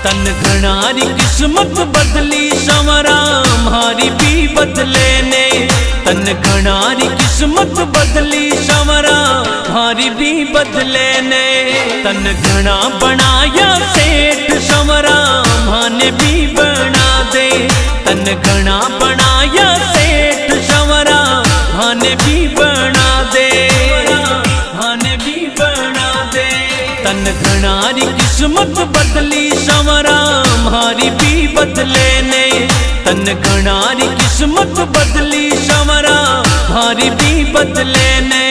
तन घनारी किस्मत बदली संवरा हमारी भी बदले ने। तन घनारी किस्मत बदली संवरा हमारी भी बदले ने। तन घना बनाया सेठ संवरा माने भी बना दे। तन घना बनाया सेठ संवरा माने भी बना दे, माने भी बना दे। तन घनारी किस्मत बदली संवरा हमारी भी बदले ने। तन घनारी किस्मत बदली संवरा हमारी भी बदले ने।